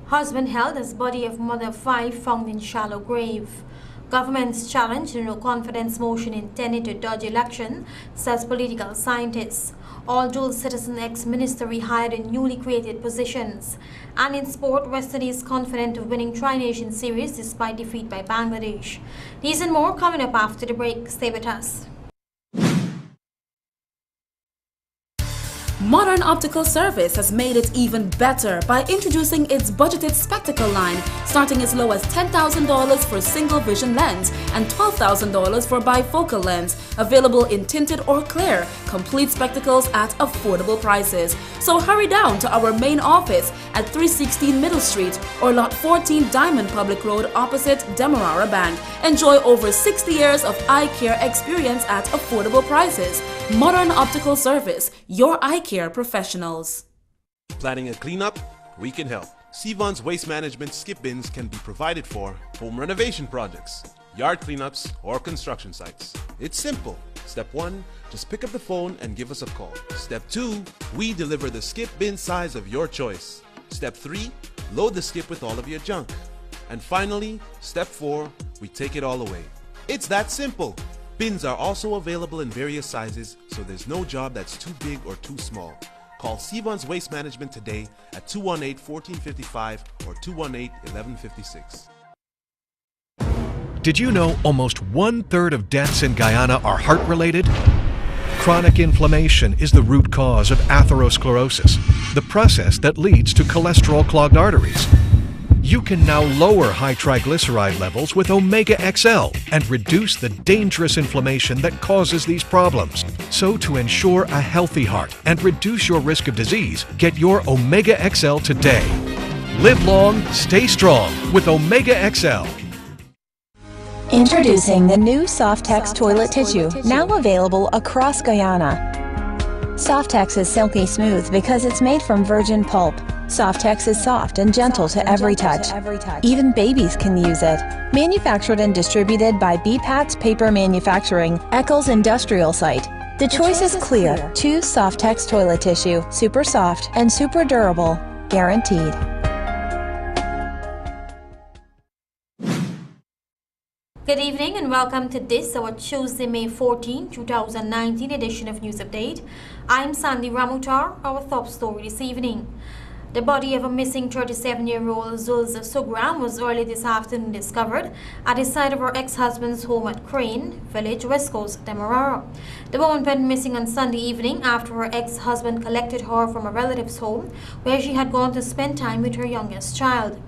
Husband held as body of mother of 5 found in shallow grave. Government's challenge to no confidence motion intended to dodge election, says political scientists. All dual citizen ex-minister rehired in newly created positions. And in sport, West Indies confident of winning Tri-Nation Series despite defeat by Bangladesh. These and more coming up after the break. Stay with us. Modern Optical Service has made it even better by introducing its budgeted spectacle line, starting as low as $10,000 for single vision lens and $12,000 for bifocal lens, available in tinted or clear, complete spectacles at affordable prices. So hurry down to our main office at 316 Middle Street or Lot 14 Diamond Public Road opposite Demerara Bank. Enjoy over 60 years of eye care experience at affordable prices. Modern Optical Service, your eye care professionals. Planning a cleanup? We can help. Sevon's waste management skip bins can be provided for home renovation projects, yard cleanups, or construction sites. It's simple. Step 1, just pick up the phone and give us a call. Step 2, we deliver the skip bin size of your choice. Step 3, load the skip with all of your junk. And finally, Step 4, we take it all away. It's that simple. Bins are also available in various sizes, so there's no job that's too big or too small. Call Sevon's Waste Management today at 218-1455 or 218-1156. Did you know almost 1/3 of deaths in Guyana are heart-related? Chronic inflammation is the root cause of atherosclerosis, the process that leads to cholesterol-clogged arteries. You can now lower high triglyceride levels with Omega XL and reduce the dangerous inflammation that causes these problems. So to ensure a healthy heart and reduce your risk of disease, get your Omega XL today. Live long, stay strong with Omega XL. Introducing the new Softex toilet tissue, now available across Guyana. Softex is silky smooth because it's made from virgin pulp. Softex is soft and gentle to every touch. Even babies can use it. Manufactured and distributed by BPAT's Paper Manufacturing, Eccles Industrial Site. The choice is clear. Choose Softex toilet tissue. Super soft and super durable. Guaranteed. Good evening and welcome to this, our Tuesday, May 14, 2019 edition of News Update. I'm Sandy Ramutar, our top story this evening. The body of a missing 37-year-old Zulza Sugram was early this afternoon discovered at the site of her ex-husband's home at Crane Village, West Coast, Demerara. The woman went missing on Sunday evening after her ex-husband collected her from a relative's home where she had gone to spend time with her youngest child.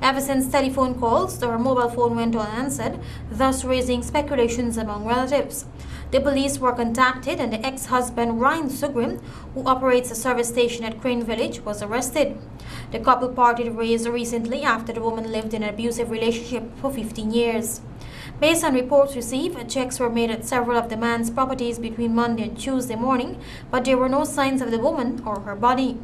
Ever since telephone calls, her mobile phone went unanswered, thus raising speculations among relatives. The police were contacted and the ex-husband Ryan Sugrim, who operates a service station at Crane Village, was arrested. The couple parted ways recently after the woman lived in an abusive relationship for 15 years. Based on reports received, checks were made at several of the man's properties between Monday and Tuesday morning, but there were no signs of the woman or her body.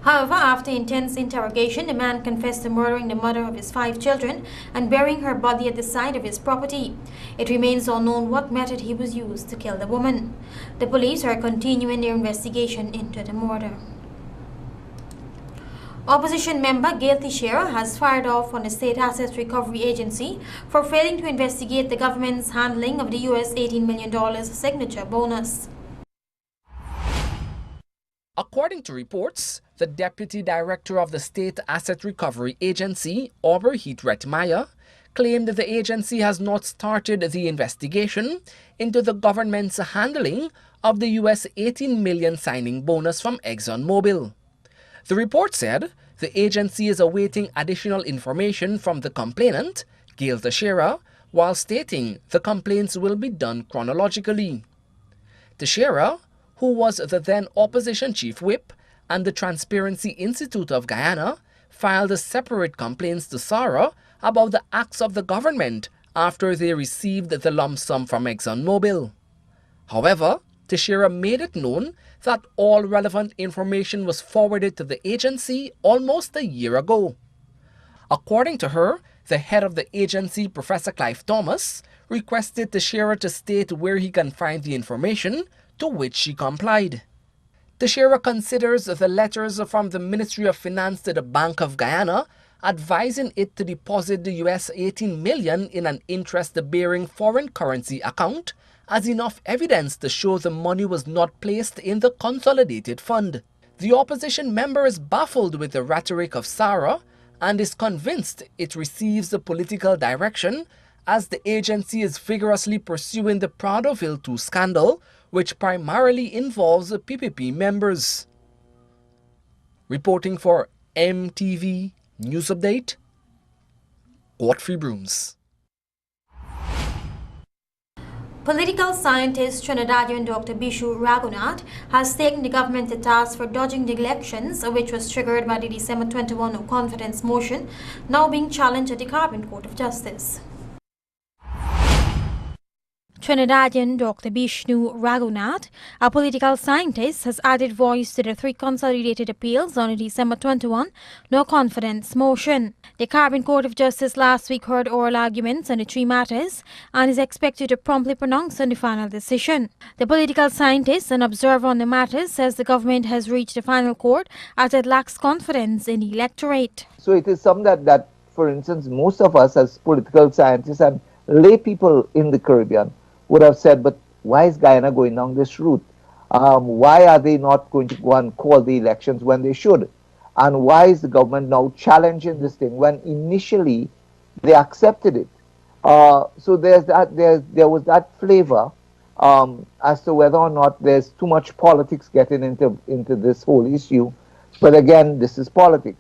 However, after intense interrogation, the man confessed to murdering the mother of his 5 children and burying her body at the side of his property. It remains unknown what method he was used to kill the woman. The police are continuing their investigation into the murder. Opposition member Gail Teixeira has fired off on the State Assets Recovery Agency for failing to investigate the government's handling of the US $18 million signature bonus. According to reports, the Deputy Director of the State Asset Recovery Agency, Aubrey Heath-Rettmeyer, claimed the agency has not started the investigation into the government's handling of the US $18 million signing bonus from ExxonMobil. The report said the agency is awaiting additional information from the complainant, Gail Teixeira, while stating the complaints will be done chronologically. Teixeira, who was the then opposition chief whip and the Transparency Institute of Guyana, filed separate complaints to SARA about the acts of the government after they received the lump sum from ExxonMobil. However, Teixeira made it known that all relevant information was forwarded to the agency almost a year ago. According to her, the head of the agency, Professor Clive Thomas, requested Teixeira to state where he can find the information, to which she complied. Teixeira considers the letters from the Ministry of Finance to the Bank of Guyana advising it to deposit the US $18 million in an interest-bearing foreign currency account as enough evidence to show the money was not placed in the consolidated fund. The opposition member is baffled with the rhetoric of SARA and is convinced it receives the political direction as the agency is vigorously pursuing the Pradoville II scandal, which primarily involves PPP members. Reporting for MTV News Update, Godfrey Brooms. Political scientist Trinidadian Dr. Bishu Raghunath has taken the government to task for dodging the elections, which was triggered by the December 21 no-confidence motion, now being challenged at the Carbon Court of Justice. Trinidadian Dr. Bishnu Raghunath, a political scientist, has added voice to the three consolidated appeals on the December 21 no-confidence motion. The Carbon Court of Justice last week heard oral arguments on the three matters and is expected to promptly pronounce on the final decision. The political scientist, an observer on the matters, says the government has reached the final court as it lacks confidence in the electorate. So it is something that, for instance, most of us as political scientists and lay people in the Caribbean would have said, but why is Guyana going down this route? Why are they not going to go and call the elections when they should? And why is the government now challenging this thing when initially they accepted it? So there was that flavor as to whether or not there's too much politics getting into this whole issue. But again, this is politics.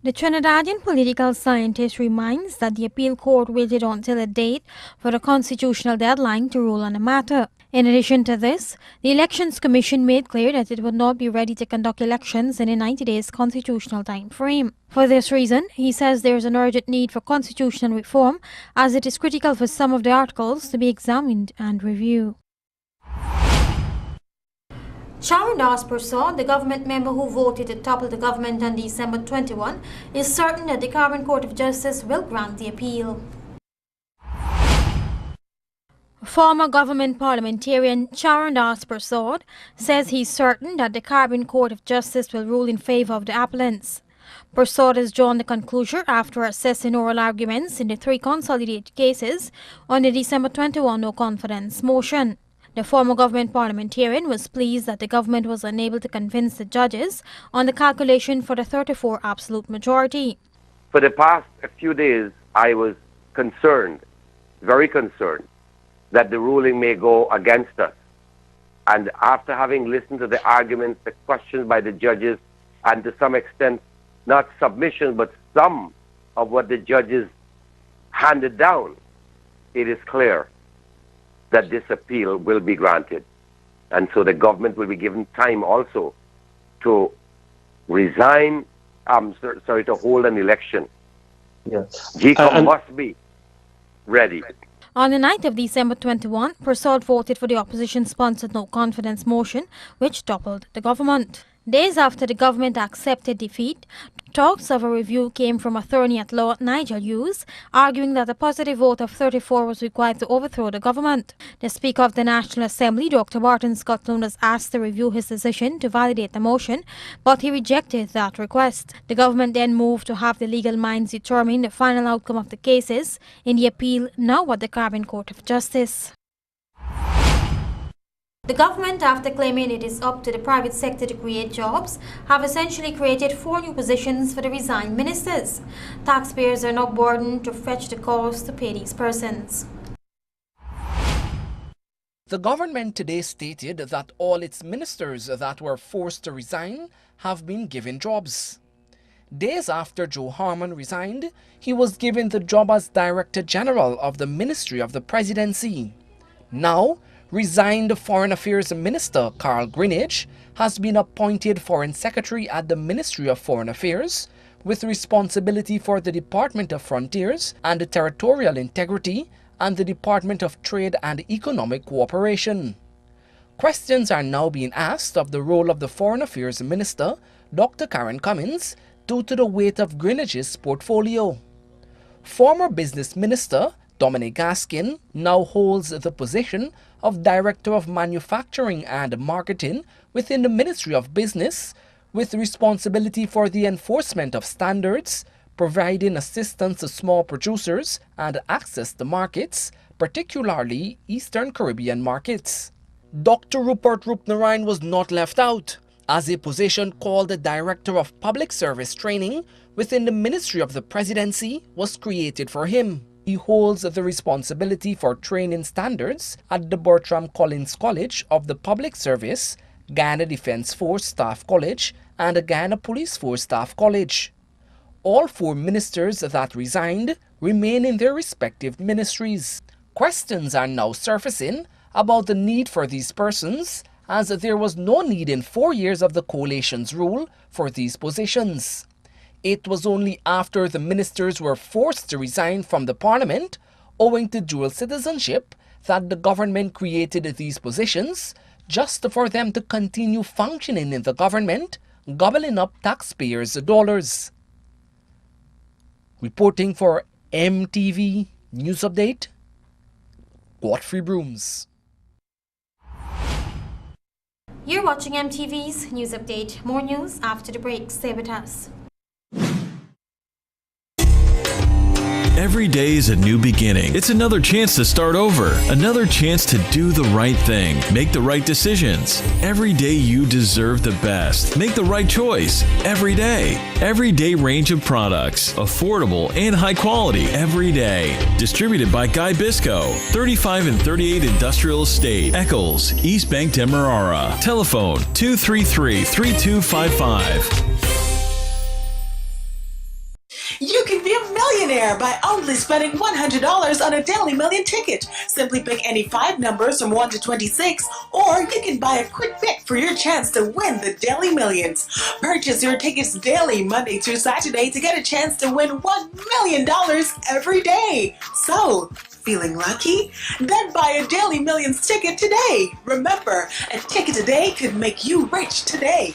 The Trinidadian political scientist reminds that the appeal court waited until a date for the constitutional deadline to rule on the matter. In addition to this, the Elections Commission made clear that it would not be ready to conduct elections in a 90 days constitutional time frame. For this reason, he says there is an urgent need for constitutional reform, as it is critical for some of the articles to be examined and reviewed. Charan Das Prasad, the government member who voted to topple the government on December 21, is certain that the Carbon Court of Justice will grant the appeal. Former government parliamentarian Charan Das Prasad says he's certain that the Carbon Court of Justice will rule in favor of the appellants. Prasad has drawn the conclusion after assessing oral arguments in the three consolidated cases on the December 21 no-confidence motion. The former government parliamentarian was pleased that the government was unable to convince the judges on the calculation for the 34 absolute majority. For the past few days, I was concerned, very concerned, that the ruling may go against us. And after having listened to the arguments, the questions by the judges, and to some extent, not submissions, but some of what the judges handed down, it is clear that this appeal will be granted. And so the government will be given time also to to hold an election. Yes. GCOM must be ready. On the night of December 21, Prasad voted for the opposition-sponsored no-confidence motion, which toppled the government. Days after the government accepted defeat, talks of a review came from attorney-at-law Nigel Hughes, arguing that a positive vote of 34 was required to overthrow the government. The Speaker of the National Assembly, Dr. Barton Scotland, was asked to review his decision to validate the motion, but he rejected that request. The government then moved to have the legal minds determine the final outcome of the cases in the appeal now at the Carbon Court of Justice. The government, after claiming it is up to the private sector to create jobs, have essentially created 4 new positions for the resigned ministers. Taxpayers are now burdened to fetch the cost to pay these persons. The government today stated that all its ministers that were forced to resign have been given jobs. Days after Joe Harmon resigned, he was given the job as Director General of the Ministry of the Presidency. Now, resigned Foreign Affairs Minister Carl Greenidge has been appointed Foreign Secretary at the Ministry of Foreign Affairs, with responsibility for the Department of Frontiers and Territorial Integrity and the Department of Trade and Economic Cooperation. Questions are now being asked of the role of the Foreign Affairs Minister, Dr. Karen Cummins, due to the weight of Greenwich's portfolio. Former Business Minister Dominic Gaskin now holds the position of Director of Manufacturing and Marketing within the Ministry of Business, with responsibility for the enforcement of standards, providing assistance to small producers and access to markets, particularly Eastern Caribbean markets. Dr. Rupert Rupnarayan was not left out, as a position called the Director of Public Service Training within the Ministry of the Presidency was created for him. He holds the responsibility for training standards at the Bertram Collins College of the Public Service, Guyana Defence Force Staff College, and the Guyana Police Force Staff College. All 4 ministers that resigned remain in their respective ministries. Questions are now surfacing about the need for these persons, as there was no need in 4 years of the coalition's rule for these positions. It was only after the ministers were forced to resign from the parliament owing to dual citizenship that the government created these positions, just for them to continue functioning in the government, gobbling up taxpayers' dollars. Reporting for MTV News Update, Godfrey Brooms. You're watching MTV's News Update. More news after the break. Stay with us. Every day is a new beginning. It's another chance to start over. Another chance to do the right thing. Make the right decisions. Every day you deserve the best. Make the right choice. Every day. Everyday range of products. Affordable and high quality every day. Distributed by Guy Bisco. 35 and 38 Industrial Estate. Eccles, East Bank, Demerara. Telephone 233-3255. You can be a millionaire by only spending $100 on a Daily Million ticket. Simply pick any 5 numbers from 1 to 26, or you can buy a quick pick for your chance to win the Daily Millions. Purchase your tickets daily, Monday through Saturday, to get a chance to win $1 million every day. So, feeling lucky? Then buy a Daily Millions ticket today. Remember, a ticket today could make you rich today.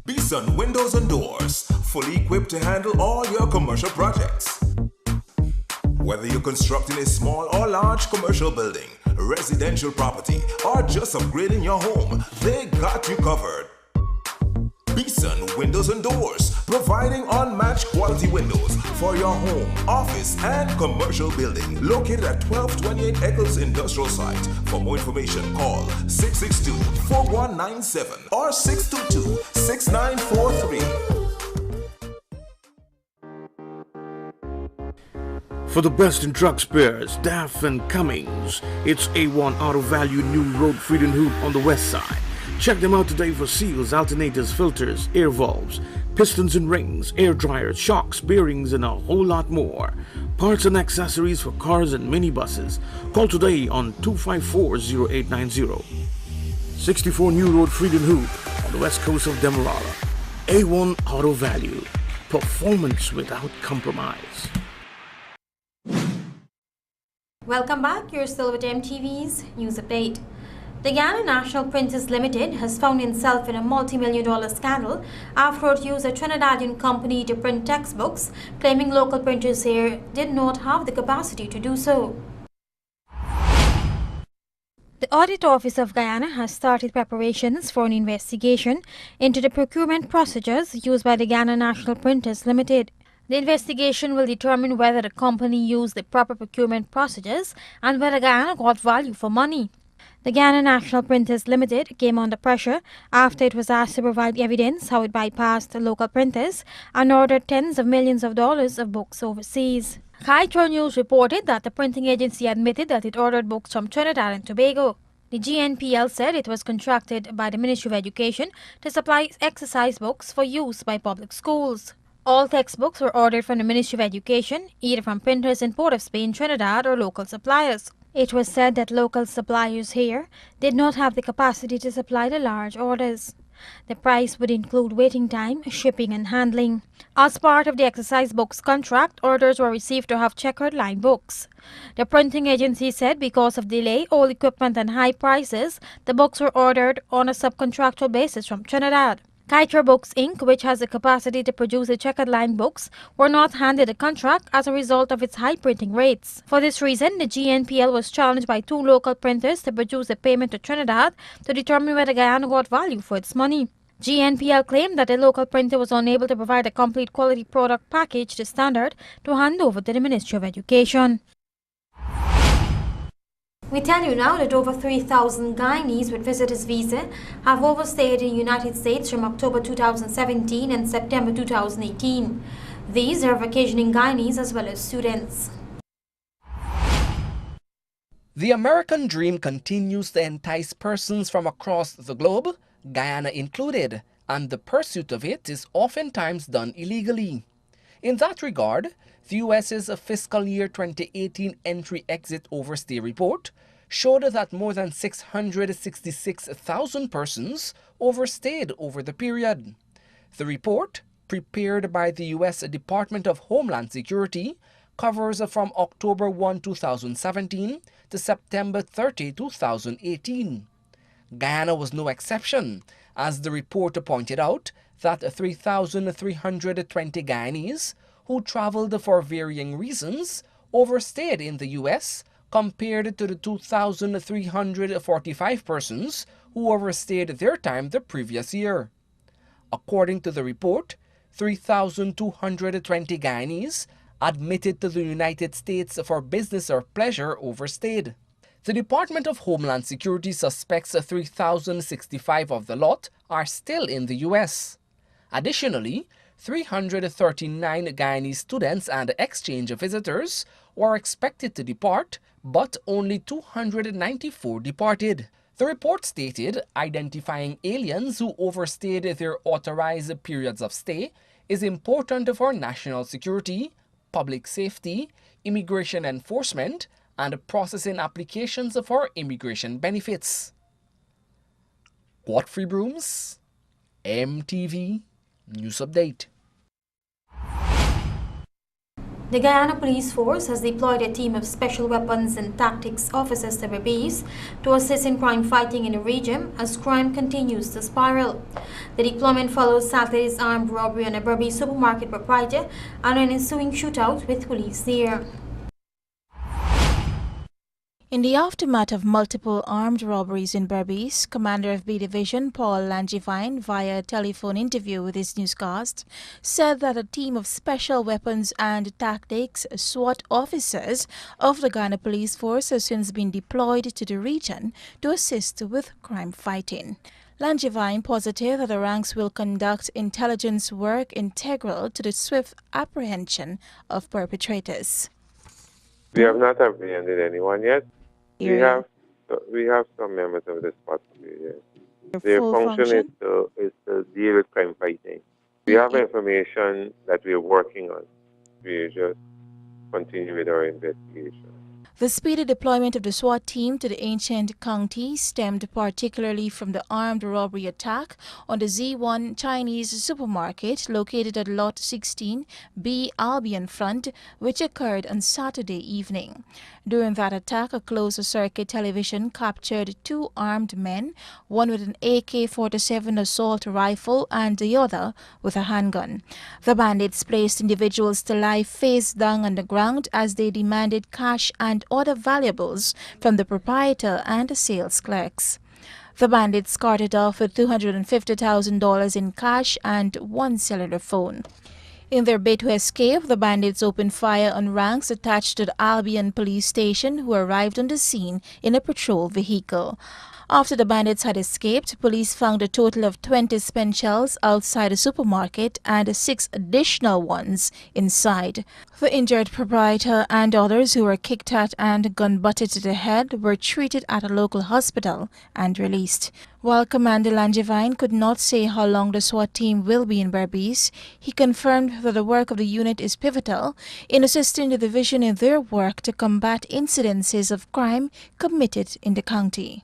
Beeson Windows and Doors, fully equipped to handle all your commercial projects. Whether you're constructing a small or large commercial building, residential property, or just upgrading your home, they got you covered. Beeson Windows and Doors, providing unmatched quality windows for your home, office, and commercial building. Located at 1228 Eccles Industrial Site. For more information, call 662-4197 or 622-6943. For the best in truck spares, DAF and Cummings, it's A1 Auto Value New Road Freedom Hoop on the west side. Check them out today for seals, alternators, filters, air valves, pistons and rings, air dryers, shocks, bearings, and a whole lot more. Parts and accessories for cars and minibuses. Call today on 254-0890. 64 New Road Freedom Hoop on the west coast of Demerara. A1 Auto Value. Performance without compromise. Welcome back. You're still with MTV's News Update. The Guyana National Printers Limited has found itself in a multi-million-dollar scandal after it used a Trinidadian company to print textbooks, claiming local printers here did not have the capacity to do so. The Audit Office of Guyana has started preparations for an investigation into the procurement procedures used by the Guyana National Printers Limited. The investigation will determine whether the company used the proper procurement procedures and whether Guyana got value for money. The Guyana National Printers Limited came under pressure after it was asked to provide evidence how it bypassed local printers and ordered tens of millions of dollars of books overseas. Kaitro News reported that the printing agency admitted that it ordered books from Trinidad and Tobago. The GNPL said it was contracted by the Ministry of Education to supply exercise books for use by public schools. All textbooks were ordered from the Ministry of Education, either from printers in Port of Spain, Trinidad, or local suppliers. It was said that local suppliers here did not have the capacity to supply the large orders. The price would include waiting time, shipping and handling. As part of the exercise books contract, orders were received to have checkered line books. The printing agency said because of delay, old equipment and high prices, the books were ordered on a subcontractual basis from Trinidad. Kiter Books Inc., which has the capacity to produce the checkered line books, were not handed a contract as a result of its high printing rates. For this reason, the GNPL was challenged by 2 local printers to produce a payment to Trinidad to determine whether Guyana got value for its money. GNPL claimed that the local printer was unable to provide a complete quality product package to standard to hand over to the Ministry of Education. We tell you now that over 3,000 Guyanese with visitor's visa have overstayed in the United States from October 2017 and September 2018. These are vacationing Guyanese as well as students. The American dream continues to entice persons from across the globe, Guyana included, and the pursuit of it is oftentimes done illegally. In that regard, the U.S.'s fiscal year 2018 Entry-Exit Overstay report showed that more than 666,000 persons overstayed over the period. The report, prepared by the U.S. Department of Homeland Security, covers from October 1, 2017 to September 30, 2018. Guyana was no exception, as the report pointed out that 3,320 Guyanese who traveled for varying reasons overstayed in the U.S. compared to the 2,345 persons who overstayed their time the previous year. According to the report, 3,220 Guyanese admitted to the United States for business or pleasure overstayed. The Department of Homeland Security suspects 3,065 of the lot are still in the U.S. Additionally, 339 Guyanese students and exchange visitors were expected to depart, but only 294 departed. The report stated identifying aliens who overstayed their authorized periods of stay is important for national security, public safety, immigration enforcement, and processing applications for immigration benefits. Godfrey Brooms, MTV News Update. The Guyana Police Force has deployed a team of special weapons and tactics officers to Berbice to assist in crime fighting in the region as crime continues to spiral. The deployment follows Saturday's armed robbery on a Berbice supermarket proprietor and an ensuing shootout with police there. In the aftermath of multiple armed robberies in Berbice, Commander of B Division Paul Langevin, via a telephone interview with his newscast, said that a team of special weapons and tactics SWAT officers of the Guyana Police Force has since been deployed to the region to assist with crime fighting. Langevin positive that the ranks will conduct intelligence work integral to the swift apprehension of perpetrators. We have not apprehended anyone yet. We have some members of the SWAT team, yes. Their function is to deal with crime fighting. We have information that we are working on. We just continue with our investigation. The speedy deployment of the SWAT team to the ancient county stemmed particularly from the armed robbery attack on the Z1 Chinese supermarket located at Lot 16B Albion Front, which occurred on Saturday evening. During that attack, a closed-circuit television captured 2 armed men, one with an AK-47 assault rifle and the other with a handgun. The bandits placed individuals to lie face down on the ground as they demanded cash and other valuables from the proprietor and the sales clerks. The bandits carted off with $250,000 in cash and 1 cellular phone. In their bid to escape, the bandits opened fire on ranks attached to the Albion police station, who arrived on the scene in a patrol vehicle. After the bandits had escaped, police found a total of 20 spent shells outside the supermarket and 6 additional ones inside. The injured proprietor and others who were kicked at and gun-butted to the head were treated at a local hospital and released. While Commander Langevin could not say how long the SWAT team will be in Berbice, he confirmed that the work of the unit is pivotal in assisting the division in their work to combat incidences of crime committed in the county.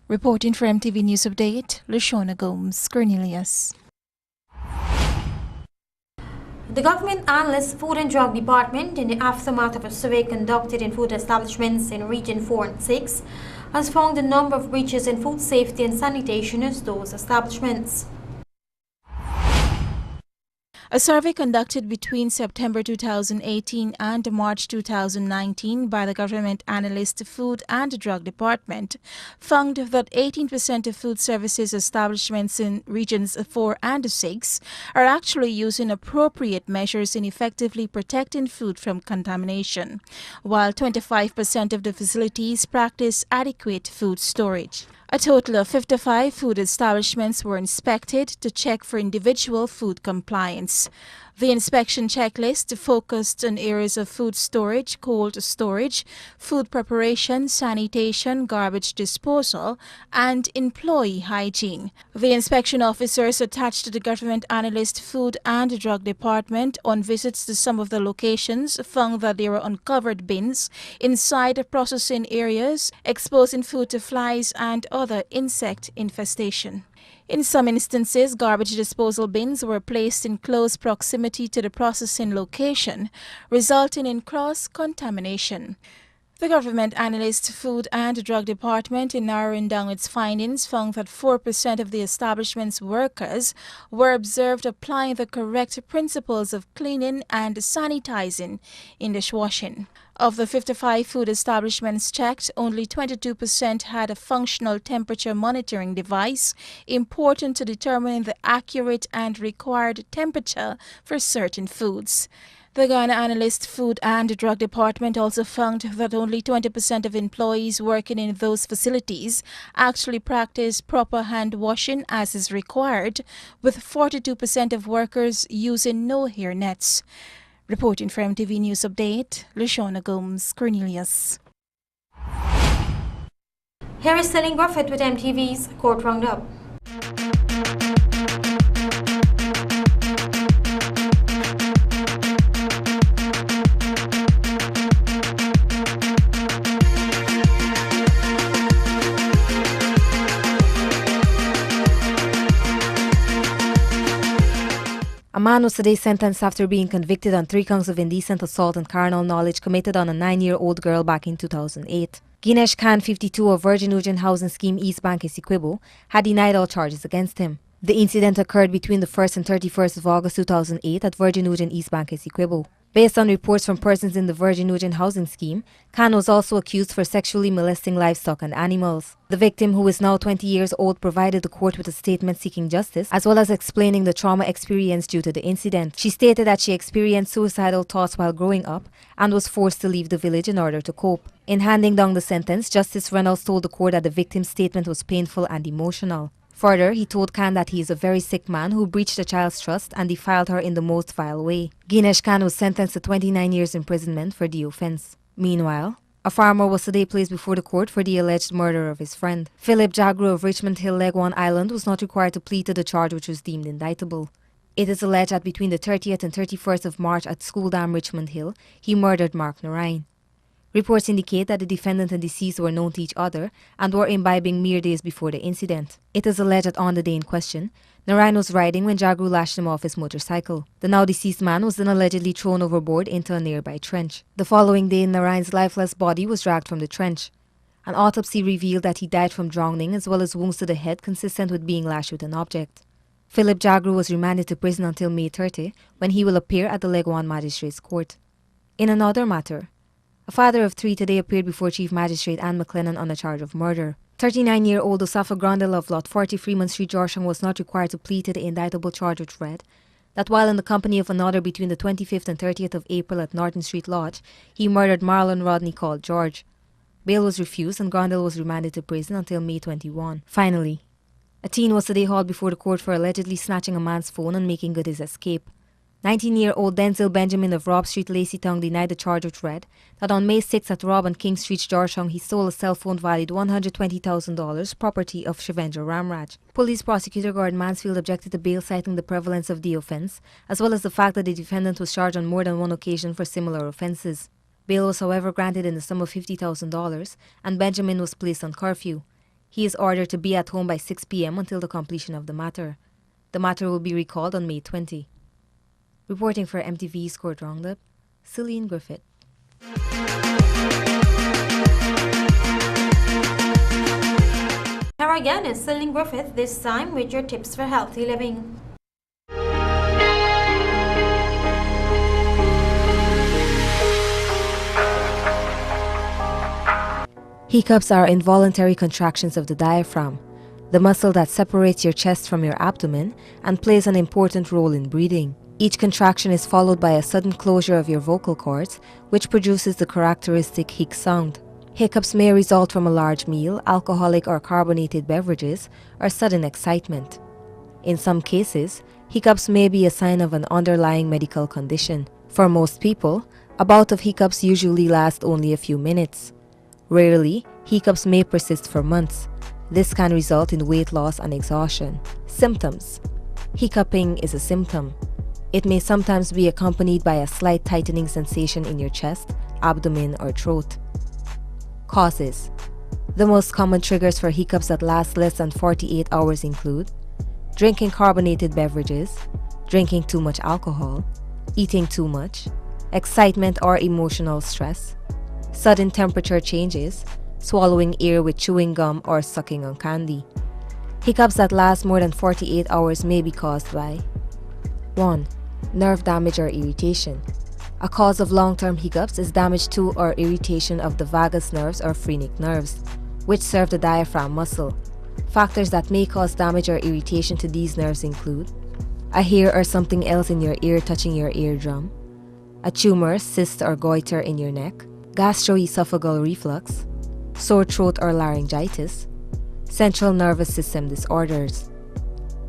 Reporting for MTV News Update, Lashona Gomes, Cornelius. The Government Analyst Food and Drug Department, in the aftermath of a survey conducted in food establishments in Region 4 and 6, has found a number of breaches in food safety and sanitation at those establishments. A survey conducted between September 2018 and March 2019 by the Government Analyst Food and Drug Department found that 18% of food services establishments in Regions 4 and 6 are actually using appropriate measures in effectively protecting food from contamination, while 25% of the facilities practice adequate food storage. A total of 55 food establishments were inspected to check for individual food compliance. The inspection checklist focused on areas of food storage, cold storage, food preparation, sanitation, garbage disposal, and employee hygiene. The inspection officers attached to the Government Analyst Food and Drug Department on visits to some of the locations found that there were uncovered bins inside processing areas, exposing food to flies and other insect infestation. In some instances, garbage disposal bins were placed in close proximity to the processing location, resulting in cross-contamination. The Government Analyst Food and Drug Department, in narrowing down its findings, found that 4% of the establishment's workers were observed applying the correct principles of cleaning and sanitizing in dishwashing. Of the 55 food establishments checked, only 22% had a functional temperature monitoring device important to determining the accurate and required temperature for certain foods. The Ghana Analyst Food and Drug Department also found that only 20% of employees working in those facilities actually practice proper hand washing as is required, with 42% of workers using no hair nets. Reporting for MTV News Update, Lashona Gomes, Cornelius. Here is Celine Griffith with MTV's Court Roundup. A man was today sentenced after being convicted on 3 counts of indecent assault and carnal knowledge committed on a 9-year-old girl back in 2008. Ginesh Khan, 52, of Virgin Nugent Housing Scheme East Bank Essequibo, had denied all charges against him. The incident occurred between the 1st and 31st of August 2008 at Virgin Nugent East Bank Essequibo. Based on reports from persons in the Virgin Nugent Housing Scheme, Khan was also accused for sexually molesting livestock and animals. The victim, who is now 20 years old, provided the court with a statement seeking justice, as well as explaining the trauma experienced due to the incident. She stated that she experienced suicidal thoughts while growing up and was forced to leave the village in order to cope. In handing down the sentence, Justice Reynolds told the court that the victim's statement was painful and emotional. Further, he told Khan that he is a very sick man who breached a child's trust and defiled her in the most vile way. Ginesh Khan was sentenced to 29 years imprisonment for the offence. Meanwhile, a farmer was today placed before the court for the alleged murder of his friend. Philip Jagru of Richmond Hill, Legwan Island, was not required to plead to the charge which was deemed indictable. It is alleged that between the 30th and 31st of March at School Dam, Richmond Hill, he murdered Mark Narayan. Reports indicate that the defendant and deceased were known to each other and were imbibing mere days before the incident. It is alleged that on the day in question, Narayan was riding when Jagru lashed him off his motorcycle. The now deceased man was then allegedly thrown overboard into a nearby trench. The following day, Narayan's lifeless body was dragged from the trench. An autopsy revealed that he died from drowning as well as wounds to the head consistent with being lashed with an object. Philip Jagru was remanded to prison until May 30, when he will appear at the Legwan Magistrates Court. In another matter, a father of 3 today appeared before Chief Magistrate Anne McLennan on a charge of murder. 39-year-old Osafa Grandel of Lot 40 Freeman Street, Georgetown, was not required to plead to the indictable charge, which read that while in the company of another between the 25th and 30th of April at Norton Street Lodge, he murdered Marlon Rodney called George. Bail was refused and Grandel was remanded to prison until May 21. Finally, a teen was today hauled before the court for allegedly snatching a man's phone and making good his escape. 19-year-old Denzel Benjamin of Robb Street, Laceytown, denied the charge, which read that on May 6 at Robb and King Street, Georgetown, he stole a cell phone valued $120,000, property of Shivendra Ramraj. Police prosecutor Gordon Mansfield objected to bail, citing the prevalence of the offence, as well as the fact that the defendant was charged on more than one occasion for similar offences. Bail was, however, granted in the sum of $50,000, and Benjamin was placed on curfew. He is ordered to be at home by 6 p.m. until the completion of the matter. The matter will be recalled on May 20. Reporting for MTV's Court Roundup, Celine Griffith. Here again is Celine Griffith, this time with your tips for healthy living. Hiccups are involuntary contractions of the diaphragm, the muscle that separates your chest from your abdomen and plays an important role in breathing. Each contraction is followed by a sudden closure of your vocal cords, which produces the characteristic hic sound. Hiccups may result from a large meal, alcoholic or carbonated beverages, or sudden excitement. In some cases, hiccups may be a sign of an underlying medical condition. For most people, a bout of hiccups usually lasts only a few minutes. Rarely, hiccups may persist for months. This can result in weight loss and exhaustion. Symptoms. Hiccuping is a symptom. It may sometimes be accompanied by a slight tightening sensation in your chest, abdomen, or throat. Causes. The most common triggers for hiccups that last less than 48 hours include drinking carbonated beverages, drinking too much alcohol, eating too much, excitement or emotional stress, sudden temperature changes, swallowing air with chewing gum or sucking on candy. Hiccups that last more than 48 hours may be caused by 1. Nerve damage or irritation. A cause of long-term hiccups is damage to or irritation of the vagus nerves or phrenic nerves, which serve the diaphragm muscle. Factors that may cause damage or irritation to these nerves include a hair or something else in your ear touching your eardrum, a tumor, cyst or goiter in your neck, gastroesophageal reflux, sore throat or laryngitis, central nervous system disorders.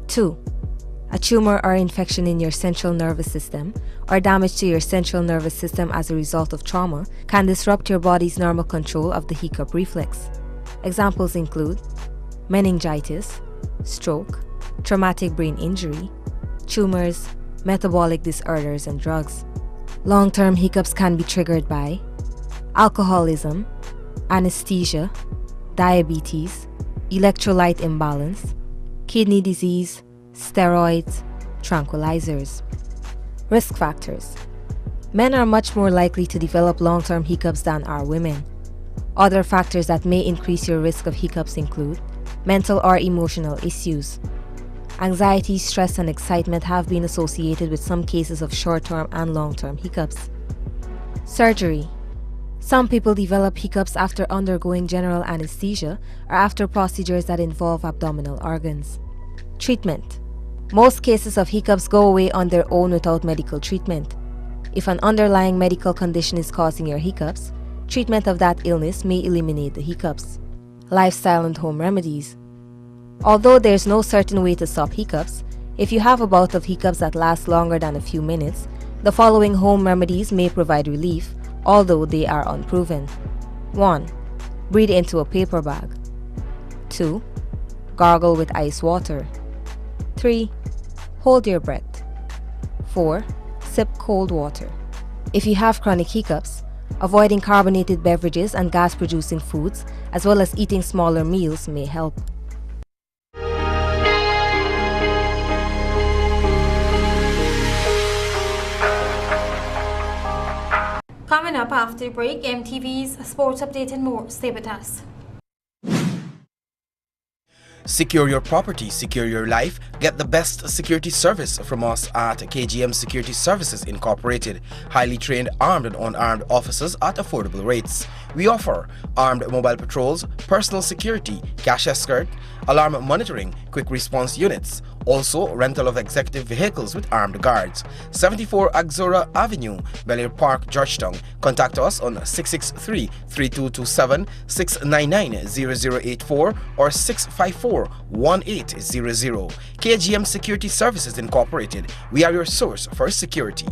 2. A tumor or infection in your central nervous system or damage to your central nervous system as a result of trauma can disrupt your body's normal control of the hiccup reflex. Examples include meningitis, stroke, traumatic brain injury, tumors, metabolic disorders, and drugs. Long-term hiccups can be triggered by alcoholism, anesthesia, diabetes, electrolyte imbalance, kidney disease, steroids, tranquilizers. Risk factors. Men are much more likely to develop long-term hiccups than are women. Other factors that may increase your risk of hiccups include mental or emotional issues. Anxiety, stress, and excitement have been associated with some cases of short-term and long-term hiccups. Surgery. Some people develop hiccups after undergoing general anesthesia or after procedures that involve abdominal organs. Treatment. Most cases of hiccups go away on their own without medical treatment. If an underlying medical condition is causing your hiccups, treatment of that illness may eliminate the hiccups. Lifestyle and home remedies. Although there's no certain way to stop hiccups, if you have a bout of hiccups that lasts longer than a few minutes, the following home remedies may provide relief, although they are unproven. 1. Breathe into a paper bag. 2. Gargle with ice water. 3. Hold your breath. 4. Sip cold water. If you have chronic hiccups, avoiding carbonated beverages and gas-producing foods, as well as eating smaller meals, may help. Coming up after the break, MTV's Sports Update and more. Stay with us. Secure your property, secure your life. Get the best security service from us at KGM Security Services Incorporated. Highly trained armed and unarmed officers at affordable rates. We offer armed mobile patrols, personal security, cash escort, alarm monitoring, quick response units. Also, rental of executive vehicles with armed guards. 74 Axora Avenue, Bel-Air Park, Georgetown. Contact us on 663-3227, 699-0084 or 654-1800. KGM Security Services Incorporated. We are your source for security.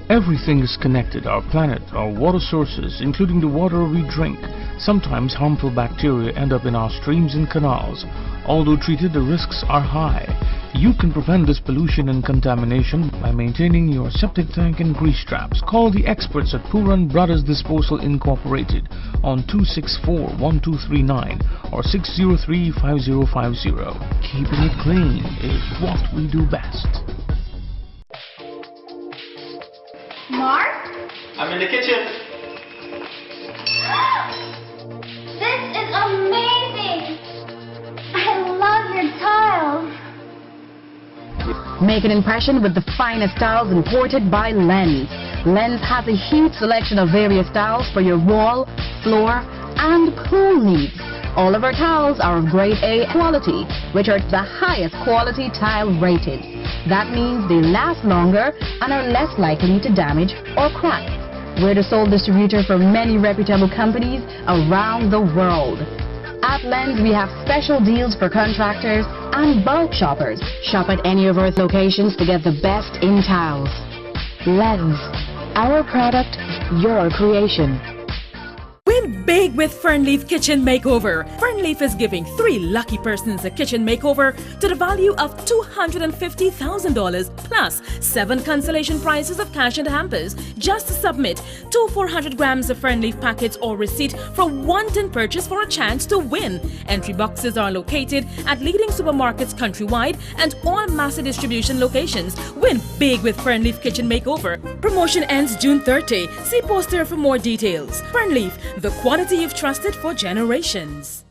Everything is connected, our planet, our water sources, including the water we drink. Sometimes harmful bacteria end up in our streams and canals. Although treated, the risks are high. You can prevent this pollution and contamination by maintaining your septic tank and grease traps. Call the experts at Puran Brothers Disposal Incorporated on 264-1239 or 603-5050. Keeping it clean is what we do best. Mark? I'm in the kitchen. This is amazing! I love your tiles. Make an impression with the finest tiles imported by Lens. Lens has a huge selection of various tiles for your wall, floor, and pool needs. All of our tiles are of grade A quality, which are the highest quality tile rated. That means they last longer and are less likely to damage or crack. We're the sole distributor for many reputable companies around the world. At Lens, we have special deals for contractors and bulk shoppers. Shop at any of our locations to get the best in tiles. Lens, our product, your creation. Win big with Fernleaf Kitchen Makeover. Fernleaf is giving 3 lucky persons a kitchen makeover to the value of $250,000 plus 7 consolation prizes of cash and hampers. Just submit 2 400 grams of Fernleaf packets or receipt for one-ton purchase for a chance to win. Entry boxes are located at leading supermarkets countrywide and all master distribution locations. Win big with Fernleaf Kitchen Makeover. Promotion ends June 30. See poster for more details. Fernleaf, the quality you've trusted for generations.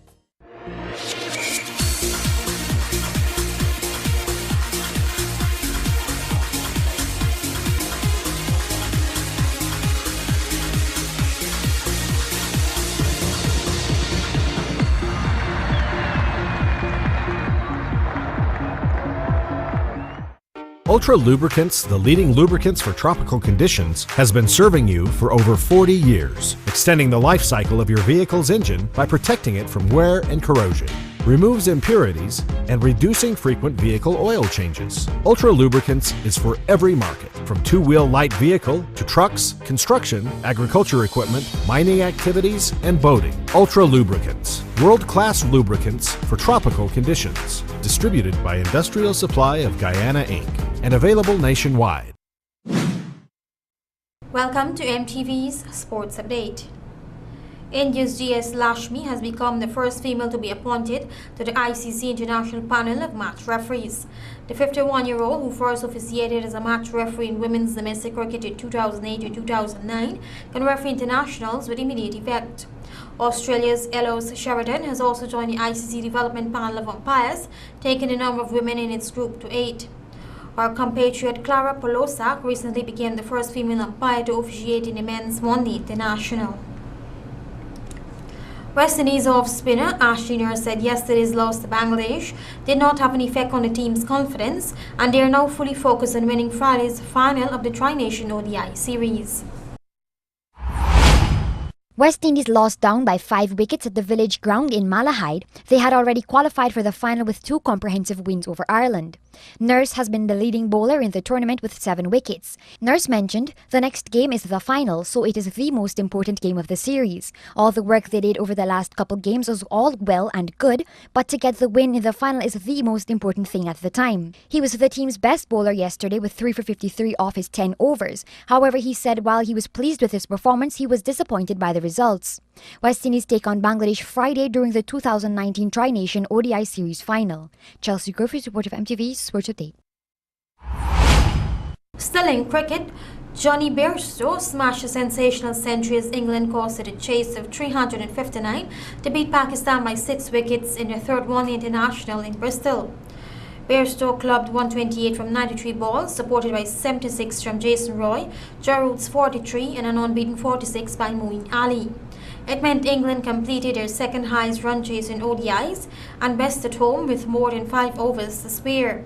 Ultra Lubricants, the leading lubricants for tropical conditions, has been serving you for over 40 years, extending the life cycle of your vehicle's engine by protecting it from wear and corrosion, removes impurities, and reducing frequent vehicle oil changes. Ultra Lubricants is for every market, from two-wheel light vehicle to trucks, construction, agriculture equipment, mining activities, and boating. Ultra Lubricants, world-class lubricants for tropical conditions. Distributed by Industrial Supply of Guyana, Inc., and available nationwide. Welcome to MTV's Sports Update. India's GS Lashmi has become the first female to be appointed to the ICC International Panel of Match Referees. The 51-year-old, who first officiated as a match referee in women's domestic cricket in 2008 to 2009, can referee internationals with immediate effect. Australia's Elos Sheridan has also joined the ICC Development Panel of Umpires, taking the number of women in its group to 8. Our compatriot Clara Polosak recently became the first female umpire to officiate in the men's One-Day International. West Indies off-spinner Ashley Nurse said yesterday's loss to Bangladesh did not have an effect on the team's confidence, and they are now fully focused on winning Friday's final of the Tri-Nation ODI series. West Indies lost down by 5 wickets at the Village Ground in Malahide. They had already qualified for the final with 2 comprehensive wins over Ireland. Nurse has been the leading bowler in the tournament with 7 wickets. Nurse mentioned, "The next game is the final, so it is the most important game of the series. All the work they did over the last couple games was all well and good, but to get the win in the final is the most important thing at the time." He was the team's best bowler yesterday with 3 for 53 off his 10 overs. However, he said while he was pleased with his performance, he was disappointed by the results. West Indies take on Bangladesh Friday during the 2019 Tri-Nation ODI Series final. Chelsea Griffiths, report of MTV Sports Update. Still in cricket, Johnny Bairstow smashed a sensational century as England costed a chase of 359 to beat Pakistan by 6 wickets in their third One-Day International in Bristol. Bairstow clubbed 128 from 93 balls, supported by 76 from Jason Roy, Jarud's 43 and an unbeaten 46 by Moeen Ali. It meant England completed their second highest run chase in ODIs and best at home with more than 5 overs to spare.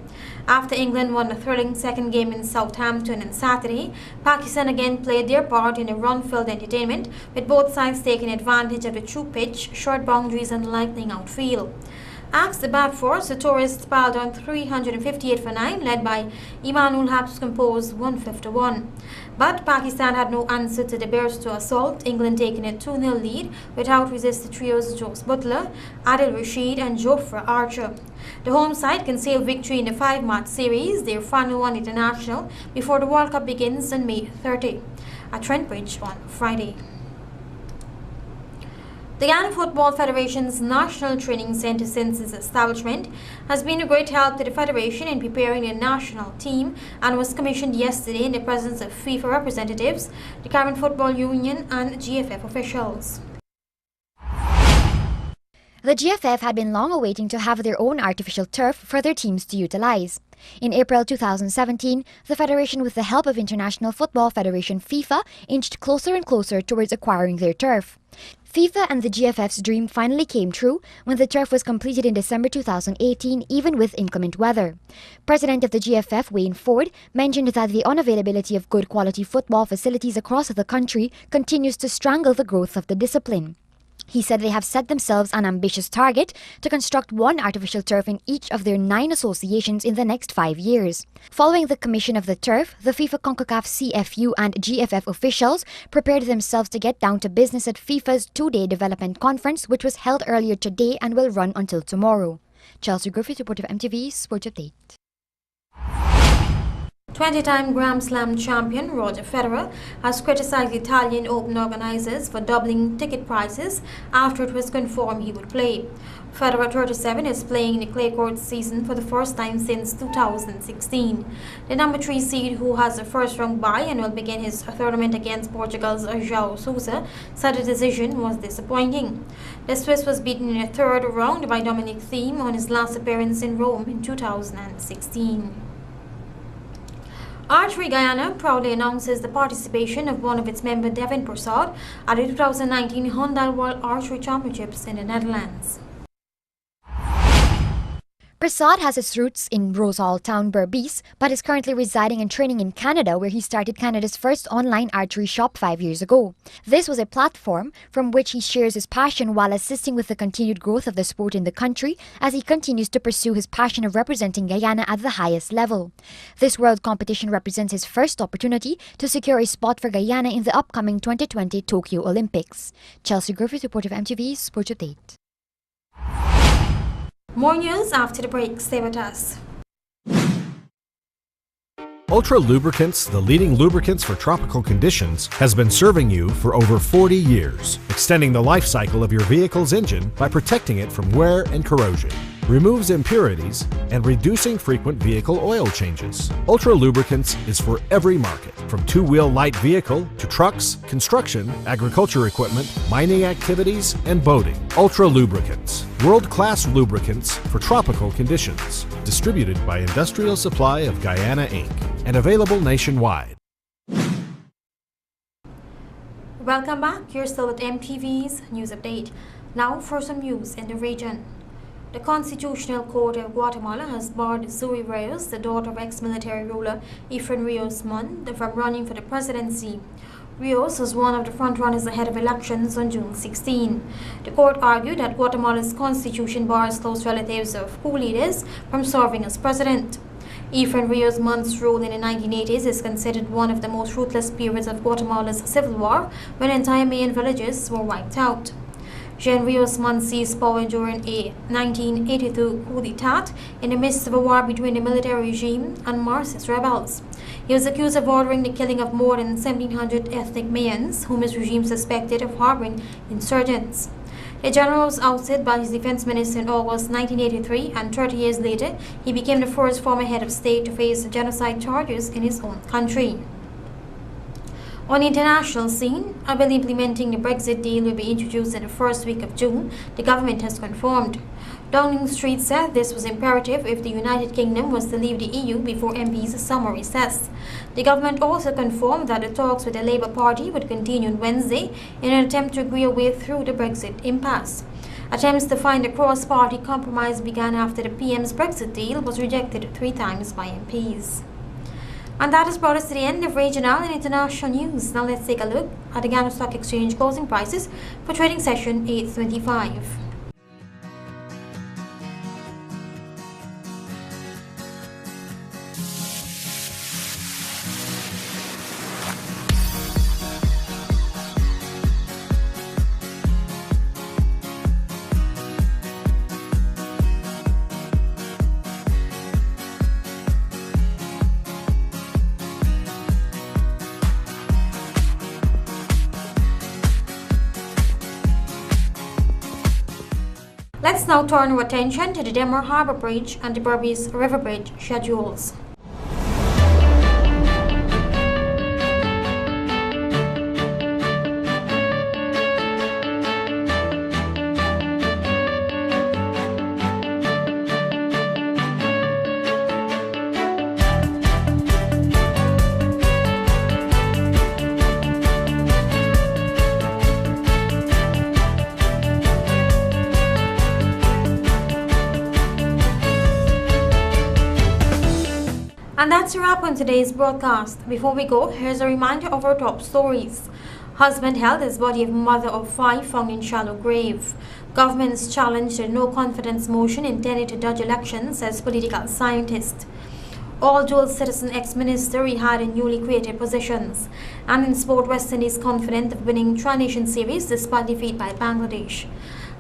After England won a thrilling second game in Southampton on Saturday, Pakistan again played their part in a run-filled entertainment, with both sides taking advantage of the true pitch, short boundaries and lightning outfield. Asked the bat force, the tourists piled on 358 for 9, led by Emmanuel Hab's composed 151. But Pakistan had no answer to the Bairstow assault, England taking a 2-0 lead without resisted trios Jos Butler, Adil Rashid and Jofra Archer. The home side can sail victory in the 5-match series, their final one international, before the World Cup begins on May 30 at Trent Bridge on Friday. The Ghana Football Federation's National Training Centre since its establishment has been a great help to the Federation in preparing a national team and was commissioned yesterday in the presence of FIFA representatives, the Current Football Union and GFF officials. The GFF had been long awaiting to have their own artificial turf for their teams to utilize. In April 2017, the Federation, with the help of International Football Federation FIFA, inched closer and closer towards acquiring their turf. FIFA and the GFF's dream finally came true when the turf was completed in December 2018, even with inclement weather. President of the GFF, Wayne Ford, mentioned that the unavailability of good quality football facilities across the country continues to strangle the growth of the discipline. He said they have set themselves an ambitious target to construct one artificial turf in each of their 9 associations in the next 5 years. Following the commission of the turf, the FIFA, CONCACAF, CFU and GFF officials prepared themselves to get down to business at FIFA's 2-day development conference, which was held earlier today and will run until tomorrow. Chelsea Griffith, reporter of MTV Sports Update. 20-time Grand Slam champion Roger Federer has criticized Italian Open organizers for doubling ticket prices after it was confirmed he would play. Federer, 37, is playing in the clay court season for the first time since 2016. The number 3 seed, who has a first-round bye and will begin his tournament against Portugal's João Sousa, said the decision was disappointing. The Swiss was beaten in the 3rd round by Dominic Thiem on his last appearance in Rome in 2016. Archery Guyana proudly announces the participation of one of its members, Devin Prasad, at the 2019 Honda World Archery Championships in the Netherlands. Prasad has his roots in Rosehall town, Berbice, but is currently residing and training in Canada, where he started Canada's first online archery shop 5 years ago. This was a platform from which he shares his passion while assisting with the continued growth of the sport in the country as he continues to pursue his passion of representing Guyana at the highest level. This world competition represents his first opportunity to secure a spot for Guyana in the upcoming 2020 Tokyo Olympics. Chelsea Griffith, reporter of MTV Sports Update. More news after the break. Stay with us. Ultra Lubricants, the leading lubricants for tropical conditions, has been serving you for over 40 years, extending the life cycle of your vehicle's engine by protecting it from wear and corrosion, removes impurities, and reducing frequent vehicle oil changes. Ultra Lubricants is for every market, from two-wheel light vehicle to trucks, construction, agriculture equipment, mining activities, and boating. Ultra Lubricants, world-class lubricants for tropical conditions, distributed by Industrial Supply of Guyana, Inc., and available nationwide. Welcome back. You're still with MTV's News Update. Now for some news in the region. The Constitutional Court of Guatemala has barred Zoe Rios, the daughter of ex-military ruler Efren Rios Mon, from running for the presidency. Rios was one of the frontrunners ahead of elections on June 16. The court argued that Guatemala's constitution bars close relatives of coup leaders from serving as president. Efren Rios Mon's rule in the 1980s is considered one of the most ruthless periods of Guatemala's civil war, when entire Mayan villages were wiped out. Jean Rios Mon seized power during a 1982 coup d'etat in the midst of a war between the military regime and Marxist rebels. He was accused of ordering the killing of more than 1,700 ethnic Mayans, whom his regime suspected of harboring insurgents. The general was ousted by his defense minister in August 1983, and 30 years later, he became the first former head of state to face genocide charges in his own country. On the international scene, a bill implementing the Brexit deal will be introduced in the first week of June, the government has confirmed. Downing Street said this was imperative if the United Kingdom was to leave the EU before MP's summer recess. The government also confirmed that the talks with the Labour Party would continue on Wednesday in an attempt to agree a way through the Brexit impasse. Attempts to find a cross-party compromise began after the PM's Brexit deal was rejected 3 times by MPs. And that has brought us to the end of regional and international news. Now let's take a look at the Ghana Stock Exchange closing prices for trading session 825. Let's now turn our attention to the Demmer Harbour Bridge and the Berbice River Bridge schedules. And that's a wrap on today's broadcast. Before we go, here's a reminder of our top stories. Husband held his body of mother of 5 found in shallow grave. Government's challenge to no confidence motion intended to dodge elections, says political scientist. All dual citizen ex-minister rehire in newly created positions. And in sport, West Indies confident of winning Tri-Nation Series despite defeat by Bangladesh.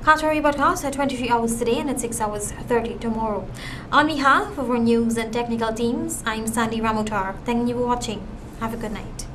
Qatari broadcast at 23 hours today and at 6 hours 30 tomorrow. On behalf of our news and technical teams, I'm Sandy Ramutar. Thank you for watching. Have a good night.